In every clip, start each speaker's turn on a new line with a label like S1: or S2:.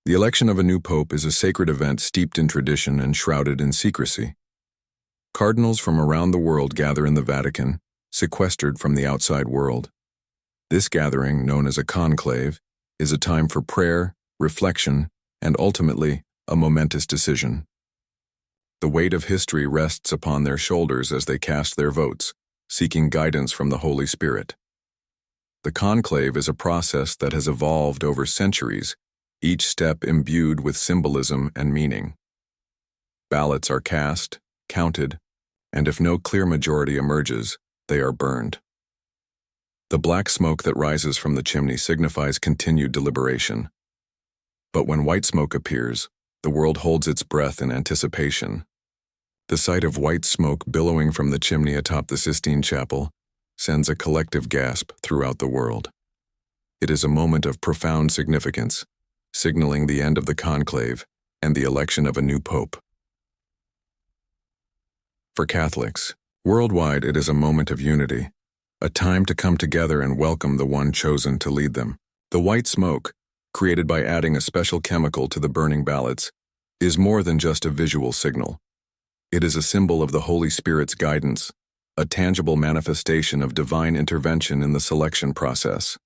S1: The election of a new pope is a sacred event steeped in tradition and shrouded in secrecy. Cardinals from around the world gather in the Vatican, sequestered from the outside world. This gathering, known as a conclave, is a time for prayer, reflection, and ultimately, a momentous decision. The weight of history rests upon their shoulders as they cast their votes, seeking guidance from the Holy Spirit. The conclave is a process that has evolved over centuries, each step imbued with symbolism and meaning. Ballots are cast, counted, and if no clear majority emerges, they are burned. The black smoke that rises from the chimney signifies continued deliberation. But when white smoke appears, the world holds its breath in anticipation. The sight of white smoke billowing from the chimney atop the Sistine Chapel sends a collective gasp throughout the world. It is a moment of profound significance, signaling the end of the conclave and the election of a new pope. For Catholics, worldwide it is a moment of unity, a time to come together and welcome the one chosen to lead them. The white smoke, created by adding a special chemical to the burning ballots, is more than just a visual signal. It is a symbol of the Holy Spirit's guidance, a tangible manifestation of divine intervention in the selection process.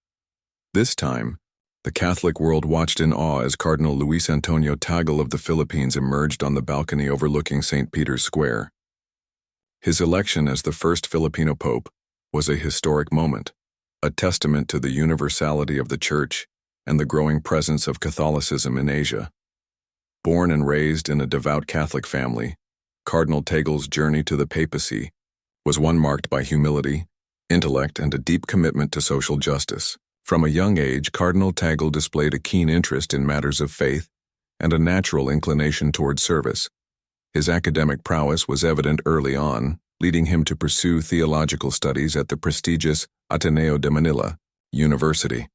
S1: This time, the Catholic world watched in awe as Cardinal Luis Antonio Tagle of the Philippines emerged on the balcony overlooking St. Peter's Square. His election as the first Filipino pope was a historic moment, a testament to the universality of the Church and the growing presence of Catholicism in Asia. Born and raised in a devout Catholic family, Cardinal Tagle's journey to the papacy was one marked by humility, intellect, and a deep commitment to social justice. From a young age, Cardinal Tagle displayed a keen interest in matters of faith and a natural inclination toward service. His academic prowess was evident early on, leading him to pursue theological studies at the prestigious Ateneo de Manila University.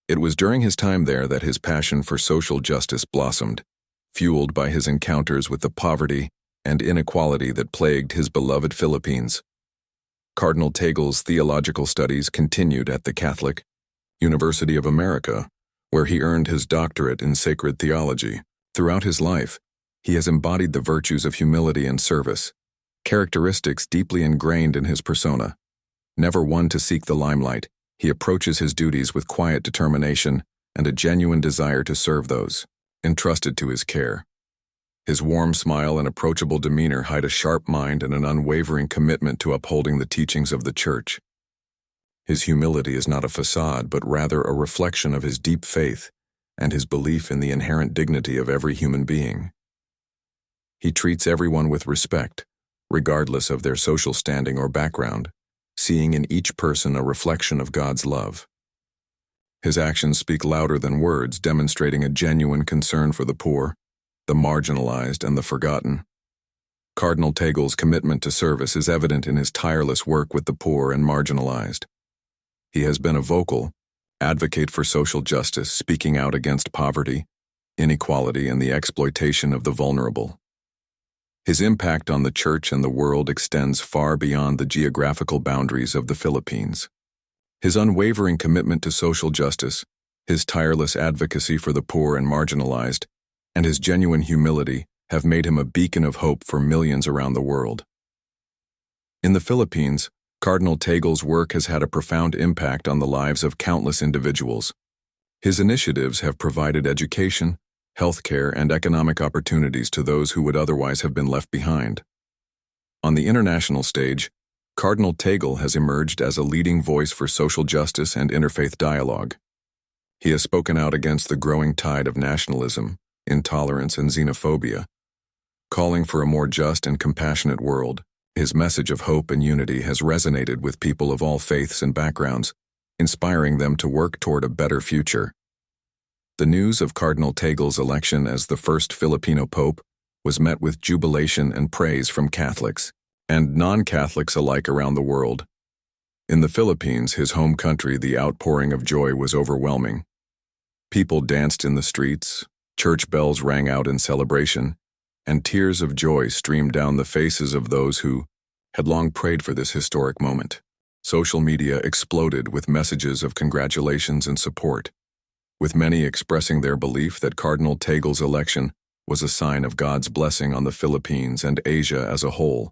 S1: It was during his time there that his passion for social justice blossomed, fueled by his encounters with the poverty and inequality that plagued his beloved Philippines. Cardinal Tagle's theological studies continued at the Catholic University of America, where he earned his doctorate in sacred theology. Throughout his life, he has embodied the virtues of humility and service, characteristics deeply ingrained in his persona. Never one to seek the limelight, he approaches his duties with quiet determination and a genuine desire to serve those entrusted to his care. His warm smile and approachable demeanor hide a sharp mind and an unwavering commitment to upholding the teachings of the Church. His humility is not a facade, but rather a reflection of his deep faith and his belief in the inherent dignity of every human being. He treats everyone with respect, regardless of their social standing or background, seeing in each person a reflection of God's love. His actions speak louder than words, demonstrating a genuine concern for the poor, the marginalized, and the forgotten. Cardinal Tagle's commitment to service is evident in his tireless work with the poor and marginalized. He has been a vocal advocate for social justice, speaking out against poverty, inequality, and the exploitation of the vulnerable. His impact on the Church and the world extends far beyond the geographical boundaries of the Philippines. His unwavering commitment to social justice, his tireless advocacy for the poor and marginalized, and his genuine humility have made him a beacon of hope for millions around the world. In the Philippines, Cardinal Tagle's work has had a profound impact on the lives of countless individuals. His initiatives have provided education, healthcare, and economic opportunities to those who would otherwise have been left behind. On the international stage, Cardinal Tagle has emerged as a leading voice for social justice and interfaith dialogue. He has spoken out against the growing tide of nationalism, intolerance, and xenophobia, calling for a more just and compassionate world. His message of hope and unity has resonated with people of all faiths and backgrounds, inspiring them to work toward a better future. The news of Cardinal Tagle's election as the first Filipino pope was met with jubilation and praise from Catholics and non-Catholics alike around the world. In the Philippines, his home country, the outpouring of joy was overwhelming. People danced in the streets, church bells rang out in celebration, and tears of joy streamed down the faces of those who had long prayed for this historic moment. Social media exploded with messages of congratulations and support, with many expressing their belief that Cardinal Tagle's election was a sign of God's blessing on the Philippines and Asia as a whole.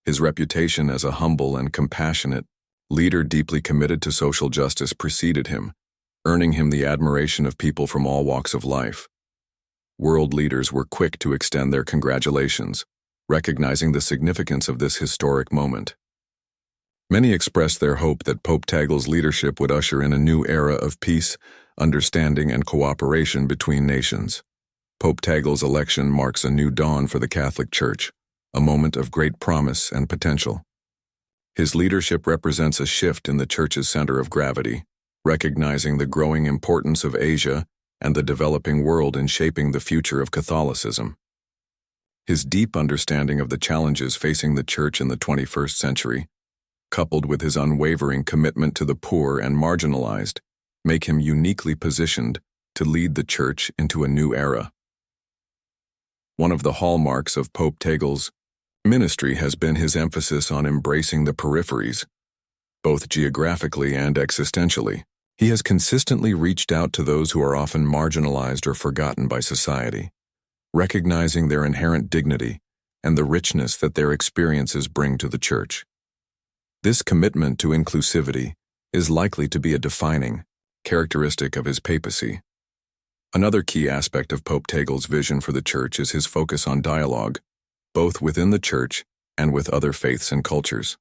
S1: His reputation as a humble and compassionate leader deeply committed to social justice preceded him, earning him the admiration of people from all walks of life. World leaders were quick to extend their congratulations, recognizing the significance of this historic moment. Many expressed their hope that Pope Tagle's leadership would usher in a new era of peace, understanding, and cooperation between nations. Pope Tagle's election marks a new dawn for the Catholic Church, a moment of great promise and potential. His leadership represents a shift in the Church's center of gravity, recognizing the growing importance of Asia and the developing world in shaping the future of Catholicism. His deep understanding of the challenges facing the Church in the 21st century, coupled with his unwavering commitment to the poor and marginalized, make him uniquely positioned to lead the Church into a new era. One of the hallmarks of Pope Tagle's ministry has been his emphasis on embracing the peripheries, both geographically and existentially. He has consistently reached out to those who are often marginalized or forgotten by society, recognizing their inherent dignity and the richness that their experiences bring to the Church. This commitment to inclusivity is likely to be a defining characteristic of his papacy. Another key aspect of Pope Tagle's vision for the Church is his focus on dialogue, both within the Church and with other faiths and cultures.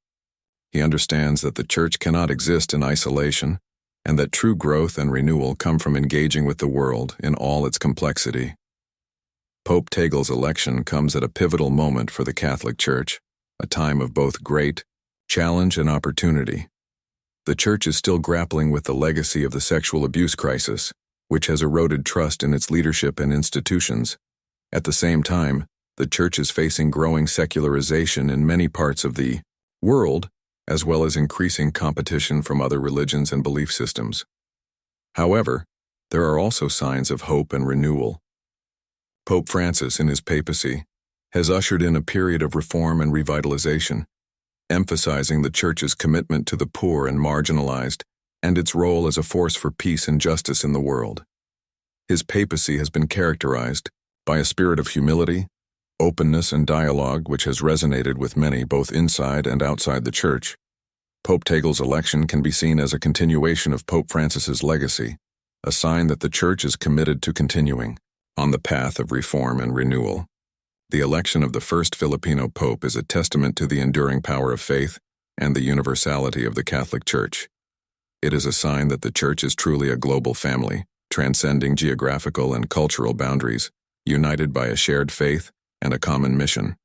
S1: He understands that the Church cannot exist in isolation, and that true growth and renewal come from engaging with the world in all its complexity. Pope Tagle's election comes at a pivotal moment for the Catholic Church, a time of both great challenge and opportunity. The Church is still grappling with the legacy of the sexual abuse crisis, which has eroded trust in its leadership and institutions. At the same time, the Church is facing growing secularization in many parts of the world, as well as increasing competition from other religions and belief systems. However, there are also signs of hope and renewal. Pope Francis, in his papacy, has ushered in a period of reform and revitalization, emphasizing the Church's commitment to the poor and marginalized and its role as a force for peace and justice in the world. His papacy has been characterized by a spirit of humility, openness, and dialogue which has resonated with many both inside and outside the Church. Pope Tagle's election can be seen as a continuation of Pope Francis's legacy, a sign that the Church is committed to continuing on the path of reform and renewal. The election of the first Filipino Pope is a testament to the enduring power of faith and the universality of the Catholic Church. It is a sign that the Church is truly a global family, transcending geographical and cultural boundaries, united by a shared faith and a common mission.